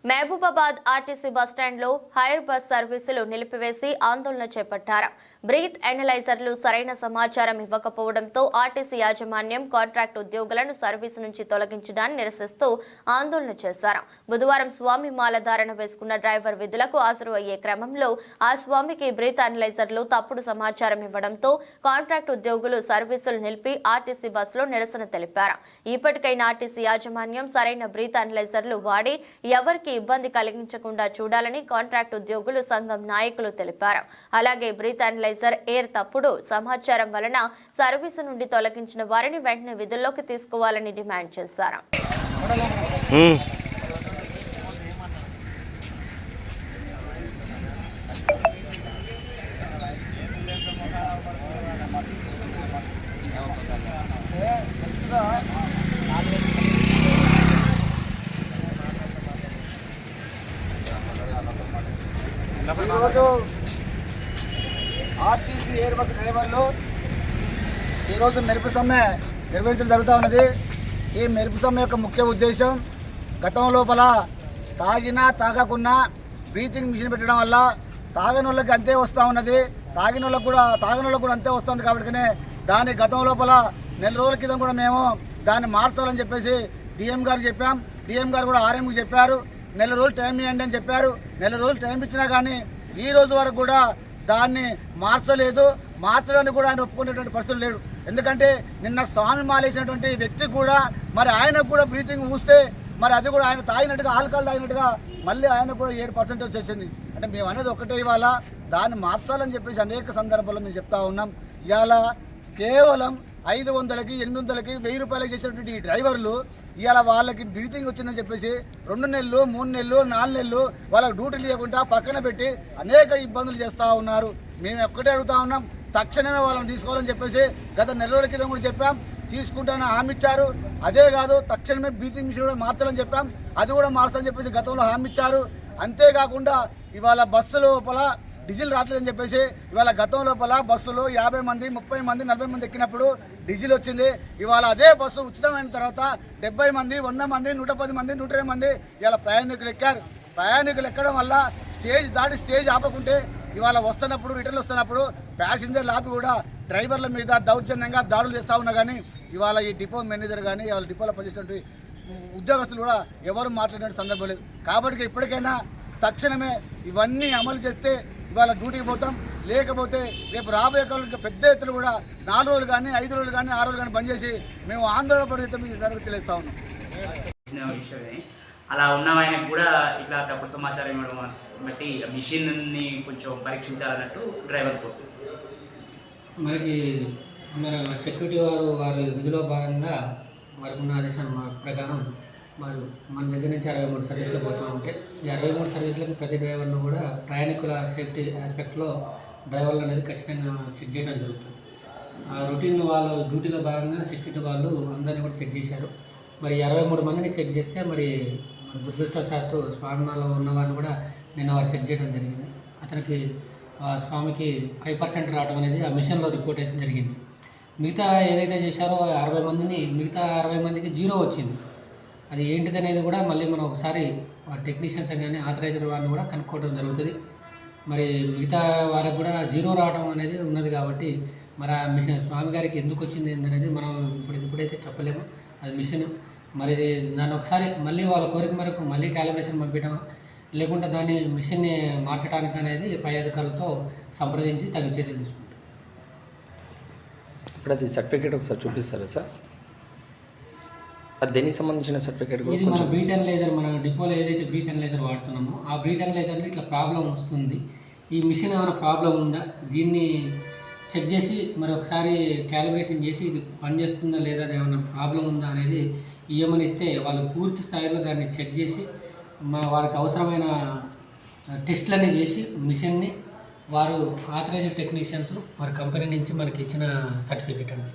Mahabubabad RTC బస్టాండ్లో hire bus సర్వీసులు నిలిపివేసి ఆందోళన చేపట్టారు. బ్రీత్ అనలైజర్లు సరైన సమాచారం ఇవ్వకపోవడంతో ఆర్టీసీ యాజమాన్యం కాంట్రాక్ట్ ఉద్యోగులను సర్వీసు నుంచి తొలగించడాన్ని నిరసిస్తూ ఆందోళన చేశారు. బుధవారం స్వామి మాల ధారణ వేసుకున్న డ్రైవర్ విధులకు హాజరు అయ్యే క్రమంలో ఆ స్వామికి బ్రీత్ అనలైజర్లు తప్పుడు సమాచారం ఇవ్వడంతో కాంట్రాక్ట్ ఉద్యోగులు సర్వీసులు నిలిపి ఆర్టీసీ బస్సులో నిరసన తెలిపారు. ఇప్పటికైనా ఆర్టీసీ యాజమాన్యం సరైన బ్రీత్ అనలైజర్లు వాడి ఎవరికి ఇబ్బంది కలిగించకుండా చూడాలని కాంట్రాక్ట్ ఉద్యోగులు సంఘం నాయకులు తెలిపారు. అలాగే బ్రీత్ అనలైజర్ ఎయిర్ తప్పుడు సమాచారం వలన సర్వీసు నుండి తొలగించిన వారిని వెంటనే విధుల్లోకి తీసుకోవాలని డిమాండ్ చేశారు. ఈరోజు ఆర్టీసీ ఎయిర్ బస్ డ్రైవర్లు ఈరోజు మెరుపు సమ్మె నిర్వహించడం జరుగుతూ ఉన్నది. ఈ మెరుపు సమ్మె యొక్క ముఖ్య ఉద్దేశం గతం లోపల తాగినా తాగకున్నా బ్రీతింగ్ మిషన్ పెట్టడం వల్ల తాగని వాళ్ళకి అంతే వస్తూ ఉన్నది, తాగిన వాళ్ళకు కూడా అంతే వస్తుంది. కాబట్టి దాని గతం లోపల నెల రోజుల క్రితం కూడా మేము దాన్ని మార్చాలని చెప్పేసి డిఎం గారు చెప్పాం. డిఎం గారు కూడా ఆర్ఎంకి చెప్పారు, నెల రోజులు టైం ఇవ్వండి అని చెప్పారు. నెల రోజులు టైం ఇచ్చినా కానీ ఈ రోజు వరకు కూడా దాన్ని మార్చలేదు. మార్చడానికి కూడా ఆయన ఒప్పుకునేటువంటి పరిస్థితులు లేడు. ఎందుకంటే నిన్న స్వామి మాలేసినటువంటి వ్యక్తి కూడా మరి ఆయనకు కూడా బ్రీతింగ్ ఊస్తే మరి అది కూడా ఆయన తాగినట్టుగా ఆల్కహాల్ తాగినట్టుగా మళ్ళీ ఆయనకు కూడా 7% వచ్చింది. అంటే మేము అనేది ఒకటే, ఇవాళ దాన్ని మార్చాలని చెప్పేసి అనేక సందర్భాల్లో మేము చెప్తా ఉన్నాం. ఇవాళ కేవలం 500కి 800కి 1000 రూపాయలకి చేసినటువంటి ఈ డ్రైవర్లు ఇవాళ వాళ్ళకి బ్రీతింగ్ వచ్చిందని చెప్పేసి 2 నెలలు 3 నెలలు 4 నెలలు వాళ్ళకి డ్యూటీ లేకుండా పక్కన పెట్టి అనేక ఇబ్బందులు చేస్తూ ఉన్నారు. మేము ఒక్కటే అడుగుతా ఉన్నాం, తక్షణమే వాళ్ళని తీసుకోవాలని చెప్పేసి గత నెల రోజుల క్రితం కూడా చెప్పాం. తీసుకుంటానని హామీ ఇచ్చారు. అదే కాదు, తక్షణమే బ్రీతింగ్ మిషన్ కూడా మార్చాలని చెప్పాం. అది కూడా మార్చాలని చెప్పేసి గతంలో హామీ ఇచ్చారు. అంతేకాకుండా ఇవాళ బస్సు లోపల డీజిల్ రావట్లేదని చెప్పేసి ఇవాళ గతం లోపల బస్సులో 50 మంది 30 మంది 40 మంది ఎక్కినప్పుడు డీజిల్ వచ్చింది. ఇవాళ అదే బస్సు ఉచితమైన తర్వాత 70 మంది 100 మంది 110 మంది 120 మంది ఇవాళ ప్రయాణికులు ఎక్కారు. ప్రయాణికులు ఎక్కడం వల్ల స్టేజ్ దాటి స్టేజ్ ఆపకుంటే ఇవాళ వస్తున్నప్పుడు రిటర్న్ వస్తున్నప్పుడు ప్యాసింజర్లు ఆపి కూడా డ్రైవర్ల మీద దౌర్జన్యంగా దాడులు చేస్తూ ఉన్నా కానీ ఇవాళ ఈ డిపో మేనేజర్ కానీ ఇవాళ డిపోలో పనిచేసినటువంటి ఉద్యోగస్తులు కూడా ఎవరు మాట్లాడిన సందర్భం లేదు. కాబట్టి ఇప్పటికైనా తక్షణమే ఇవన్నీ అమలు చేస్తే ఇవాళ డ్యూటీకి పోతాం. లేకపోతే రేపు రాబోయే కాలంలో పెద్ద ఎత్తున కూడా 4 రోజులు కానీ 5 రోజులు కానీ 6 రోజులు కానీ బంద్ చేసి మేము ఆందోళన పడితే మీకు తెలియజేస్తా ఉన్నాం. అలా ఉన్నవాయనకు కూడా ఇట్లా తప్పుడు సమాచారం ఇవ్వడం బట్టి మిషన్ని కొంచెం పరీక్షించాలన్నట్టు డ్రైవర్ కోరు. మనకి మన సెక్యూరిటీ వారి విధిలో భాగంగా వారికి ఉన్న ఆదేశాల ప్రకారం మరి మన దగ్గర నుంచి 63 సర్వీసులు పోతూ ఉంటే ఈ 63 సర్వీసులకి ప్రతి డ్రైవర్ను కూడా ప్రయాణికుల సేఫ్టీ ఆస్పెక్ట్లో డ్రైవర్లు అనేది ఖచ్చితంగా చెక్ చేయడం జరుగుతుంది. ఆ రొటీన్ వాళ్ళు డ్యూటీలో భాగంగా సెక్యూరిటీ వాళ్ళు అందరినీ కూడా చెక్ చేశారు. మరి 63 మందిని చెక్ చేస్తే మరి దురదృష్టవశాత్తు స్వామిమాలో ఉన్నవారిని కూడా నిన్న వారు చెక్ చేయడం జరిగింది. అతనికి స్వామికి 5% రావడం అనేది ఆ మిషన్లో రిపోర్ట్ అయితే జరిగింది. మిగతా ఏదైతే చేశారో 60 మందిని మిగతా 60 మందికి 0 వచ్చింది. అది ఏంటిది అనేది కూడా మళ్ళీ మనం ఒకసారి టెక్నీషియన్స్ కానీ ఆథరైజర్ వారిని కూడా కనుక్కోవడం జరుగుతుంది. మరి మిగతా వారికి కూడా 0 రావడం అనేది ఉన్నది. కాబట్టి మరి ఆ మిషన్ స్వామి గారికి ఎందుకు వచ్చింది అనేది మనం ఇప్పుడైతే చెప్పలేము. అది మిషన్ మరి దాన్ని ఒకసారి మళ్ళీ వాళ్ళ కోరిక మేరకు మళ్ళీ క్యాలిబ్రేషన్ పంపించడం లేకుంటే దాన్ని మిషన్ని మార్చడానికి అనేది పై అధికారులతో సంప్రదించి తగిన చర్యలు తీసుకుంటాం. ఇప్పుడు అది సర్టిఫికేట్ ఒకసారి చూపిస్తారా సార్? అది దేనికి సంబంధించిన సర్టిఫికేట్? ఇది మన బ్రీత్ అనలైజర్, మన డిపోలో ఏదైతే బ్రీత్ అనలైజర్ వాడుతున్నామో ఆ బ్రీత్ అనలైజర్లో ఇట్లా ప్రాబ్లం వస్తుంది. ఈ మిషన్ ఏమైనా ప్రాబ్లం ఉందా, దీన్ని చెక్ చేసి మరి ఒకసారి క్యాలిబ్రేషన్ చేసి ఇది పనిచేస్తుందా లేదా, ఏమైనా ప్రాబ్లం ఉందా అనేది ఇవ్వమని ఇస్తే వాళ్ళు పూర్తి స్థాయిలో దాన్ని చెక్ చేసి వాళ్ళకి అవసరమైన టెస్ట్లన్నీ చేసి మిషన్ని వారు ఆథరైజ్డ్ టెక్నీషియన్స్ వారి కంపెనీ నుంచి మనకి ఇచ్చిన సర్టిఫికేట్ అండి.